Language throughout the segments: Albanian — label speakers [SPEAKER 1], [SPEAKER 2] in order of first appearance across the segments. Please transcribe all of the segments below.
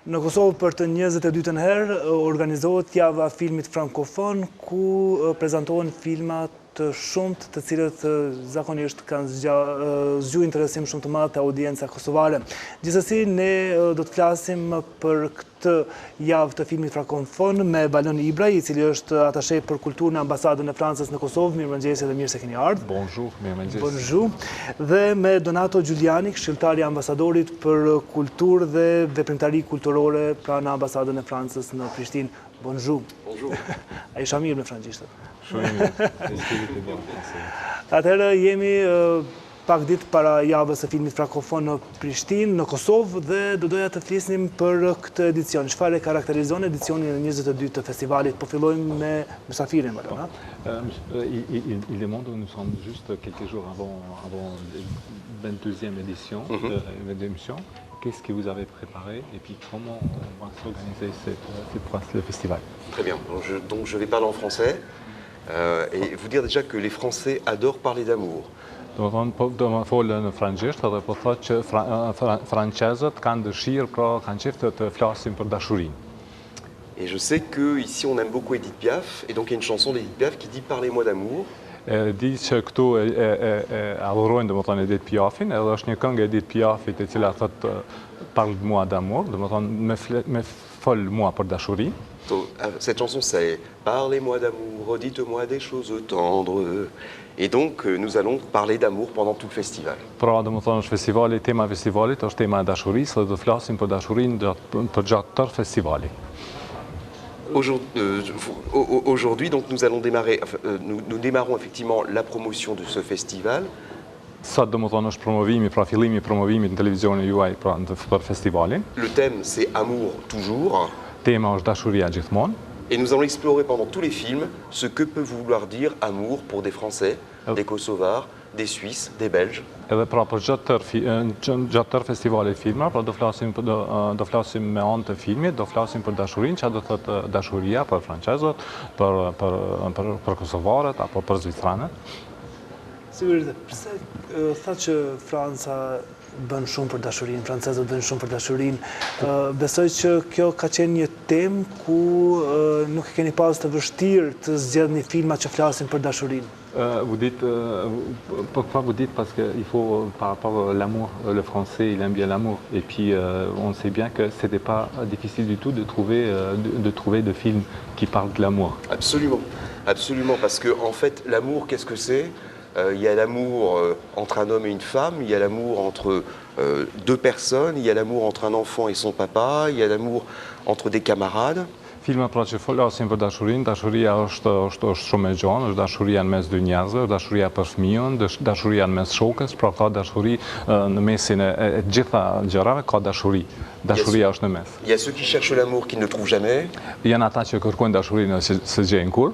[SPEAKER 1] Në Kosovë për të 22-ën herë organizohet java filmit frankofon, ku prezantohen filma të shumt, të cilët zakonisht kanë zgjuar interesim shumë të madh te audienca kosovare. Gjithsesi, ne do të flasim për këtë javë të filmit frankofon me Balon Ibraj, i cili është atashe për kulturën e ambasadën e Francës në Kosovë. Mirëmëngjes dhe mirë se keni ardhur.
[SPEAKER 2] Bonjour, mirëmëngjes.
[SPEAKER 1] Bonjour. Dhe me Donato Giuliani, këshilltari i ambasadorit për kulturë dhe veprimtari kulturore pranë ambasadën e Francës në Prishtinë. Bonjour.
[SPEAKER 3] Bonjour.
[SPEAKER 1] A isha mirë me francishtet?
[SPEAKER 2] Shumë mirë.
[SPEAKER 1] Atëherë jemi pak ditë para javës së filmit frankofon në Prishtinë, në Kosovë, dhe do doja të flisnim për këtë edicion. Çfarë karakterizon edicionin e 22 të festivalit? Po fillojmë me mysafirin, Balona.
[SPEAKER 2] Il est monde où nous sommes juste quelques jours avant la 22e édition de l'émission. Qu'est-ce que vous avez préparé et puis comment on va s'organiser cette fois le festival?
[SPEAKER 3] Très bien. Donc je vais parler en français et vous dire déjà que les Français adorent parler d'amour.
[SPEAKER 2] Do të folë në francesisht edhe po thotë që francezët kanë dëshirë, pra kanë qejf të flasin për dashurinë.
[SPEAKER 3] Et je sais qu'ici on aime beaucoup Edith Piaf, et donc il y a une chanson d'Edith Piaf qui dit Parlez-moi d'amour.
[SPEAKER 2] Di që këtu adhurojnë domethënë Edith Piafin, edhe është një këngë e Edith Piafit e cila thotë Parle-moi d'amour, domethënë me fol mua për dashuri.
[SPEAKER 3] Cette chanson c'est Parlez-moi d'amour, redites-moi des choses tendres. Et donc nous allons parler d'amour pendant tout le festival.
[SPEAKER 2] Pra domethënë është festivali, tema e festivalit është tema e dashurisë dhe do flasim për dashurinë për gjatë tërë festivalit.
[SPEAKER 3] Aujourd'hui, donc, nous allons démarrer, nous démarrons effectivement la promotion de ce festival.
[SPEAKER 2] Sot domethënë është promovimi, pra fillimi i promovimit në televizionin juaj për festivalin.
[SPEAKER 3] Le thème c'est Amour toujours.
[SPEAKER 2] Tema është dashuria gjithmonë.
[SPEAKER 3] Et nous allons explorer pendant tous les films ce que peut vouloir dire amour pour des Français, des Kosovars, des Suisses, des Belges.
[SPEAKER 2] Edhe pra për gjatë tërë festivalit filma, pra do flasim me anë të filmit, do flasim për dashurinë, që do thotë dashuria për francezët, për kosovarët apo për zvicranët.
[SPEAKER 1] Sigurisht, pse tha që Franca bën shumë për dashurinë, francezët bën shumë për dashurinë. Besoj që kjo ka qenë një temë ku nuk e keni pas të vështirë të zgjedhni filma që flasin për dashurinë.
[SPEAKER 2] Vous dites, pourquoi vous dites? Parce qu'il faut, par rapport à l'amour, le français, il aime bien l'amour. Et puis, on sait bien que ce n'était pas difficile du tout de trouver de films qui parlent de l'amour.
[SPEAKER 3] Absolument, absolument, parce que en fait, l'amour, qu'est-ce que c'est? Il y a l'amour entre un homme et une femme, il y a l'amour entre deux personnes, il y a l'amour entre un enfant et son papa, il y a l'amour entre des camarades.
[SPEAKER 2] Filma pra që flasin për dashurinë, dashuria është shumë e gjanë, është dashuria në mes dy njerëzve, dashuria për fëmijën, dashuria në mes shokës, pra ka dashuri në mesin e gjitha gjërave, ka dashuri. Dashuria është në mes.
[SPEAKER 3] Il y a ceux qui cherchent l'amour qui ne le trouvent jamais.
[SPEAKER 2] Janë ata që kërkojnë dashurinë se gjejnë kur.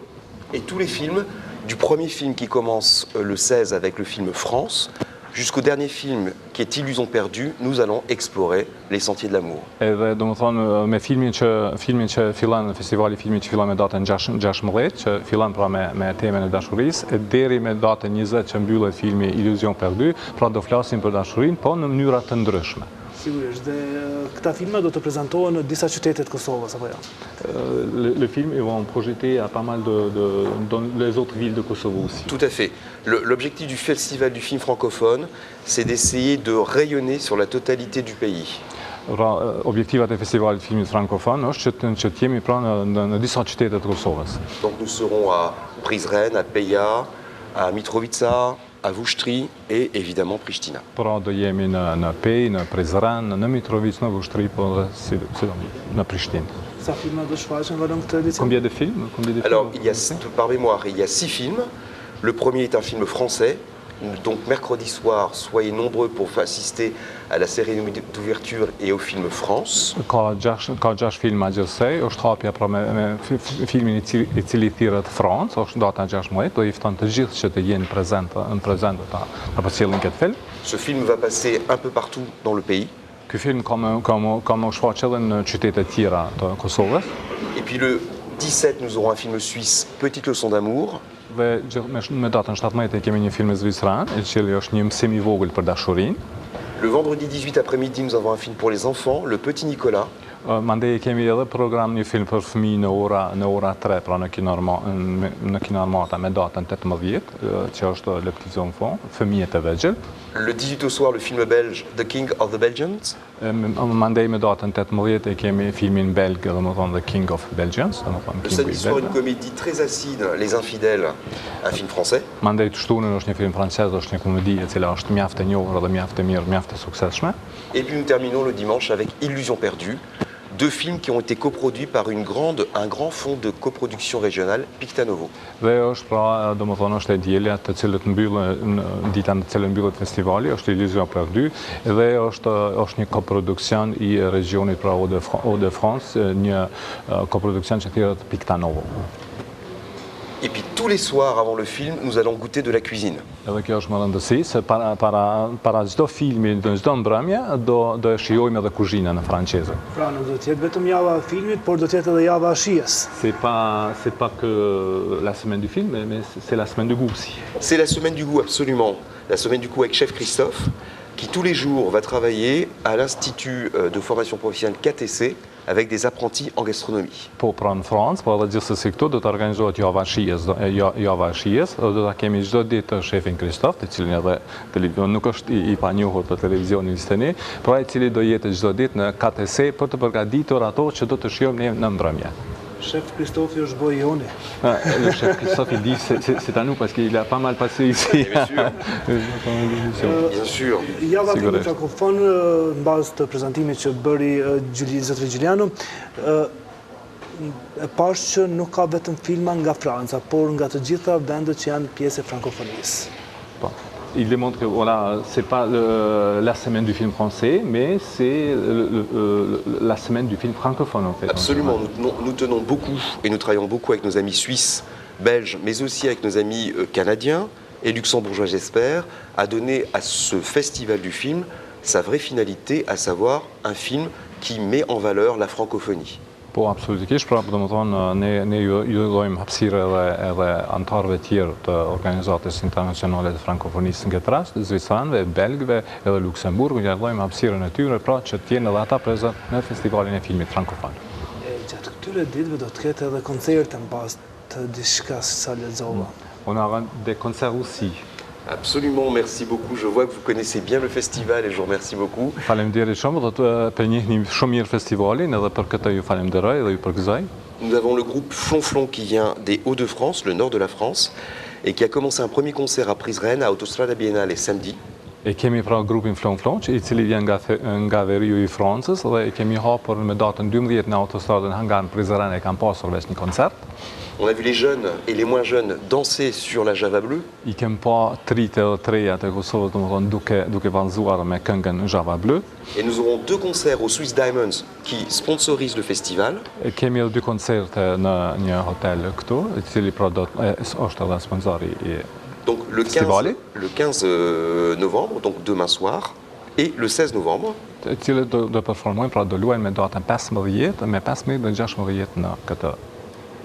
[SPEAKER 3] Et tous les films, du premier film qui commence le 16 avec le film France, jusqu'au dernier film qui est Illusion perdue, nous allons explorer les sentiers de l'amour.
[SPEAKER 2] Edhe domethënë me filmin që fillon në festivali, filmi që fillon me datën 16, që fillon pra me temën e dashurisë, e deri me datën 20 që mbyllet filmi Illusion perdue, pra do flasim për dashurinë, po në mënyra të ndryshme.
[SPEAKER 1] Sigurisht, dhe këta filma do të prezantohen në disa qytete të Kosovës, apo jo?
[SPEAKER 2] Le film, ils vont projeter à pas mal dans les autres villes de Kosovo aussi.
[SPEAKER 3] Tout à fait. L'objectif du festival du film francophone, c'est d'essayer de rayonner sur la totalité du pays.
[SPEAKER 2] Objektivat e festivalit filmit frankofon është që të jemi pra në disa qytete të Kosovës.
[SPEAKER 3] Donc nous serons à Prizren, à Peja, à Mitrovica, à Vushtrri et évidemment Prishtina.
[SPEAKER 2] Pra do jemi në Pej, në Prizren, në Mitrovic, në Vushtrri, po dhe në Prishtinë.
[SPEAKER 1] Sa filma do shfaqen vëllëm këtë edicion?
[SPEAKER 2] Combien de films?
[SPEAKER 3] Alors, par mémoire, il y a 6 films. Le premier est un film français. Donc mercredi soir, soyez nombreux pour assister à la cérémonie d'ouverture et au film France.
[SPEAKER 2] Ka 6 filma gjithsej, është hapja pra me filmin i cili thirret Francë, është data 16, do i fton të gjithë që të jenë prezente ta përcjellin këtë film.
[SPEAKER 3] Ce film va passer un peu partout dans le pays.
[SPEAKER 2] Ky film ka më shfaqet edhe në qytete tjera të Kosovës.
[SPEAKER 3] Et puis le 17, nous aurons un film suisse, Petite leçon d'amour.
[SPEAKER 2] Dhe me datën 17 kemi një film zvicran, i cili është një mësim i vogël për dashurinë.
[SPEAKER 3] Le vendredi 18 après-midi, nous avons un film pour les enfants, Le Petit Nicolas.
[SPEAKER 2] Mandej kemi edhe program një film për fëmijë në ora 3, pra në Kino Armata me datën 18, që është lëptizon fond, fëmijët e vegjël.
[SPEAKER 3] Le 18 au soir, le film belge The King of the Belgians.
[SPEAKER 2] Mandej me datën 18 e kemi filmin belg, domethënë The King of Belgians, domethënë
[SPEAKER 3] Le
[SPEAKER 2] Kingu
[SPEAKER 3] samedi
[SPEAKER 2] i
[SPEAKER 3] soir,
[SPEAKER 2] belg.
[SPEAKER 3] une comédie très acide, Les Infidèles, un film français.
[SPEAKER 2] Mandej të shtunën është një film francez, është një komedi e cila është mjaft e njohur dhe mjaft e mirë, mjaft e suksesshme.
[SPEAKER 3] Et puis nous terminons le dimanche avec Illusion perdue, deux films qui ont été coproduits par un grand fonds de coproduction régionale, Pictanovo.
[SPEAKER 2] Dhe është pra, domethënë është e dielja të cilët në ditën të cilën mbyllet festivali, është Illusion perdue dhe është një koproduksion i regionit pra Hauts-de-France, një koproduksion që thirret Pictanovo.
[SPEAKER 3] Et puis tous les soirs avant le film, nous allons goûter de la cuisine.
[SPEAKER 2] Edhe kjo është më rëndësi, se para çdo filmi, në çdo mbrëmje, do e shijojmë edhe kuzhinën në franceze.
[SPEAKER 1] Pra nuk do të jetë vetëm java e filmit, por do të jetë edhe java e shijes.
[SPEAKER 2] C'est pas que la semaine du film, mais c'est la semaine du goût aussi.
[SPEAKER 3] C'est la semaine du goût, absolument. La semaine du goût avec Chef Christophe, qui tous les jours va travailler à l'Institut de formation professionnelle KTC avec des apprentis en gastronomie.
[SPEAKER 2] Po pra në Francë, po edhe gjithsesi këtu do të organizohet java e shijes, do ta kemi çdo ditë shefin Kristof, i cili edhe nuk është i panjohur për televizionin isteni, pra i cili do jetë çdo ditë në KTC për të përgatitur ato që do të shijojmë ne në mbrëmje.
[SPEAKER 1] Shef Kristofi është boj joni.
[SPEAKER 2] Le chef Christophe, il dit c'est à nous parce qu'il a pas mal passé ici.
[SPEAKER 3] Bien sûr. Bien sûr.
[SPEAKER 1] Java filmi
[SPEAKER 2] Sigurisht.
[SPEAKER 1] frankofon, në bazë të prezantimit që bëri zotri Gjiliano, e pash që nuk ka vetëm filma nga Franca, por nga të gjitha vendet që janë pjesë e frankofonisë.
[SPEAKER 2] Bon. Il démontre que voilà, c'est pas la semaine du film français, mais c'est la semaine du film francophone en fait.
[SPEAKER 3] Absolument, nous tenons beaucoup et nous travaillons beaucoup avec nos amis suisses, belges, mais aussi avec nos amis canadiens et luxembourgeois, j'espère, à donner à ce festival du film sa vraie finalité, à savoir un film qui met en valeur la francophonie.
[SPEAKER 2] Po, absolutikisht, pra domethënë ne ju dhojmë hapësirë edhe anëtarëve tjerë të Organizatës Internacionale të Frankofonisë në këtë rast, zviceranëve, belgëve, edhe Luksemburgu, ja dhojmë hapësirën e tyre, pra që të jenë edhe ata prezant në festivalin e filmit frankofon.
[SPEAKER 1] Gjatë këtyre ditëve do të ketë edhe koncerte në bazë të diçka sa lexova.
[SPEAKER 2] On aura des concerts aussi.
[SPEAKER 3] Absolument, merci beaucoup. Je vois que vous connaissez bien le festival et je vous remercie beaucoup.
[SPEAKER 2] Faleminderit shumë, do të përnjihni shumë mirë festivalin, edhe për këtë ju falenderoj dhe ju përgëzoj.
[SPEAKER 3] Nous avons le groupe Flonflon qui vient des Hauts-de-France, le nord de la France, et qui a commencé un premier concert à Prizren, à Autostrada Biennale samedi.
[SPEAKER 2] E kemi pra grupin Flonflon, i cili vjen nga veriu i Francës dhe e kemi hapur me datën 12 në autostradën Hangar në Prizren e kam pasur veç një koncert.
[SPEAKER 3] On a vu les jeunes et les moins jeunes danser sur la Java bleue.
[SPEAKER 2] I kem pa tritë edhe treja të Kosovës, domethënë duke vallëzuar me këngën Java Bleu.
[SPEAKER 3] Et nous aurons deux concerts au Swiss Diamonds qui sponsorisent le festival.
[SPEAKER 2] E kemi edhe dy koncerte në një hotel këtu, i cili pra është edhe sponsori i
[SPEAKER 3] Donc le
[SPEAKER 2] Festivali.
[SPEAKER 3] 15 novembre, donc demain soir, et le 16 novembre.
[SPEAKER 2] të cilët do performojnë, pra do luajnë me datën 15, me 15 dhe 16 në këtë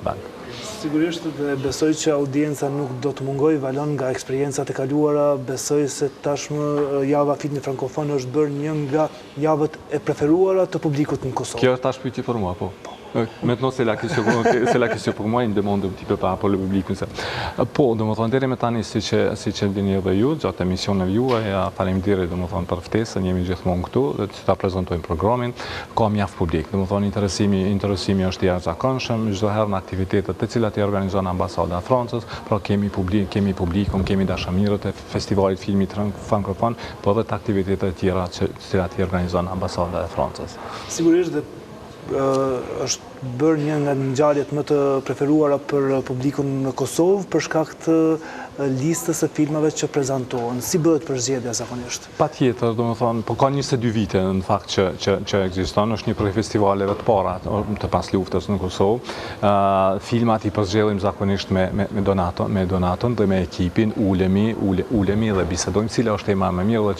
[SPEAKER 2] vend.
[SPEAKER 1] Sigurisht dhe besoj që audienca nuk do të mungoj valon nga eksperiencat e kaluara, besoj se tashmë java filmi frankofon është bërë një nga javët e preferuara të publikut në Kosovë.
[SPEAKER 2] Kjo është tash pyetje për mua, po. Maintenant, c'est la question pour moi, il me demande un petit peu par rapport au public. Po, domethënë deri me tani siç e dini edhe ju, gjatë emisioneve juaj, faleminderit domethënë për ftesën, jemi gjithmonë këtu dhe të ta prezantojmë programin, ka mjaft publik. Domethënë interesimi është i jashtëzakonshëm, çdo herë në aktivitetet të cilat i organizon ambasada e Francës, pra kemi publikun, kemi dashamirët e festivalit filmit frankofon, po edhe të aktivitetet e tjera të cilat i organizon ambasada e Francës.
[SPEAKER 1] Sigurisht dhe është bërë një nga ngjarjet më të preferuara për publikun në Kosovë për shkak të listës së filmave që prezantohen. Si bëhet përzgjedhja zakonisht?
[SPEAKER 2] Patjetër, domethënë, po ka 22 vite në fakt që ekziston, është një prej festivaleve të para të pas luftës në Kosovë. Filmat i përzgjedhim zakonisht me donaton dhe me ekipin, ulemi dhe bisedojmë cila është tema më mirë dhe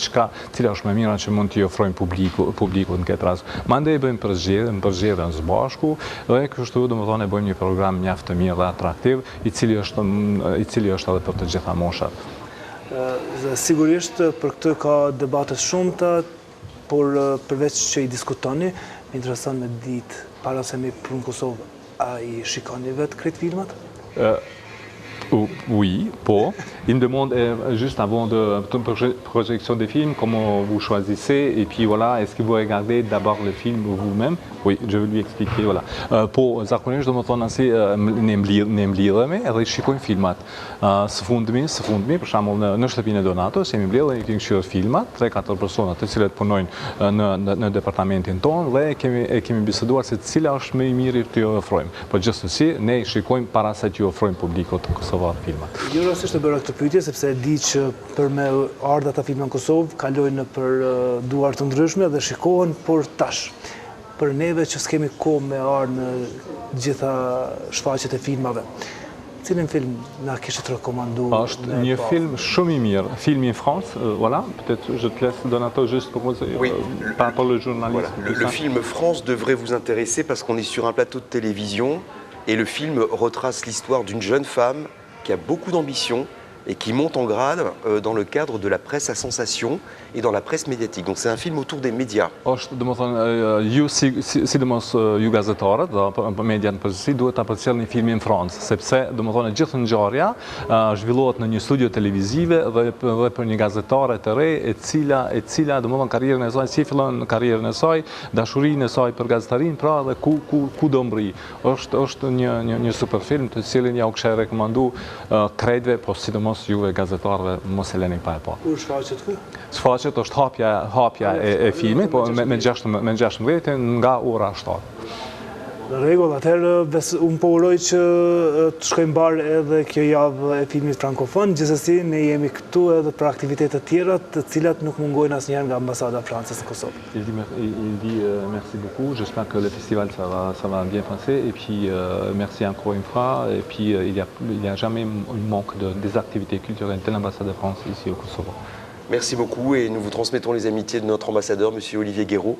[SPEAKER 2] cila është më mira që mund t'i ofrojmë publikut në këtë rast. Mandej bëjmë përzgjedhjen së bashku dhe kështu domethënë e bëjmë një program mjaft të mirë dhe atraktiv, i cili është edhe për të gjitha moshat.
[SPEAKER 1] Sigurisht për këtë ka debatet shumëta, por përveç që i diskutoni, Më intereson me ditë, para se me punë në Kosovë, a i shikoni vetë këtë filmat?
[SPEAKER 2] Oui, pour. Il me demande juste avant de projection des films, comment vous choisissez et puis voilà, est-ce que vous regardez d'abord le film vous-même? Oui, je vais lui expliquer, voilà. Po zakonisht do të thonë si ne mbledhemi edhe i shikojmë filmat. Së fundmi, për shembull në shtëpinë e Donatos, jemi mbledhur i kemi shikuar filmat, 3-4 persona të cilët punojnë në departamentin tonë dhe kemi biseduar se cila është më i miri të ju ofrojmë. Po gjithsesi ne shikojmë para se të ju ofrojmë publikut kosovar filmat.
[SPEAKER 1] Jo rastisht e bëra këtë pyetje sepse e di që për me ardha ata filma në Kosovë kalojnë nëpër duar të ndryshme dhe shikohen, por tash për neve që s'kemi kohë me ardhur në gjitha shfaqjet e filmave. Cilin film na kishit rekomanduar?
[SPEAKER 2] Është një film shumë i mirë, Filmi en France, voilà, peut-être je te laisse Donato juste pour
[SPEAKER 3] Oui,
[SPEAKER 2] par rapport au journalisme.
[SPEAKER 3] Voilà, le film France devrait vous intéresser parce qu'on est sur un plateau de télévision et le film retrace l'histoire d'une jeune femme qui a beaucoup d'ambition et qui monte en grade dans le cadre de la presse à sensation et dans la presse médiatique. Donc c'est un film autour des médias.
[SPEAKER 2] Është, domethënë, ju sidomos ju gazetarët, media në përgjithësi, duhet ta përcjellni filmin në Francë, sepse domethënë gjithë ngjarja zhvillohet në një studio televizive dhe për një gazetare të re e cila domethënë karrierën e saj si fillon karrierën e saj, dashurinë e saj për gazetarinë, pra dhe ku do mbri. Është një super film të cilin ja u kisha rekomanduar krejtëve, po sidomos juve gazetarëve mos e lëni pa e pa.
[SPEAKER 1] Kur shfaqet ky?
[SPEAKER 2] Shfaqet është hapja e filmit, po me 16 nga ora 7.
[SPEAKER 1] Në rregull, atëherë unë po uroj që të shkojmë mbar edhe kjo javë e filmit frankofon. Gjithsesi ne jemi këtu edhe për aktivitete tjera, të cilat nuk mungojnë asnjëherë nga ambasada e Francës në Kosovë.
[SPEAKER 2] Il dit merci beaucoup, j'espère que le festival ça va bien passer et puis merci encore une fois et puis il y a jamais un manque des activités culturelles de l'ambassade de France ici au Kosovo.
[SPEAKER 3] Merci beaucoup et nous vous transmettons les amitiés de notre ambassadeur, Monsieur Olivier Guéraud,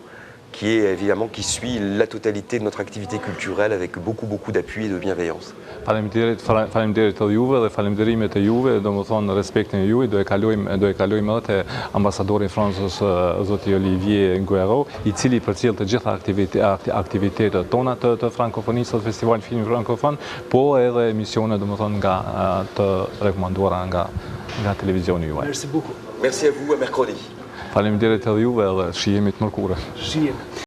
[SPEAKER 3] qui suit la totalité de notre activité culturelle avec beaucoup d'appui et de bienveillance.
[SPEAKER 2] Faleminderit edhe juve dhe falenderimet e juve, domethënë respektin e juaj do e kalojmë edhe te ambasadori i Francës zoti Olivier Guéraud, i cili përcjell të gjitha aktivitetet tona të frankofonisë, të festivalit film frankofon, po edhe emisione domethënë nga të rekomanduara nga televizioni juaj.
[SPEAKER 1] Merci beaucoup.
[SPEAKER 3] Merci à vous, à mercredi.
[SPEAKER 2] Faleminderit edhe juve dhe shihemi të mërkurë.
[SPEAKER 1] Shihemi.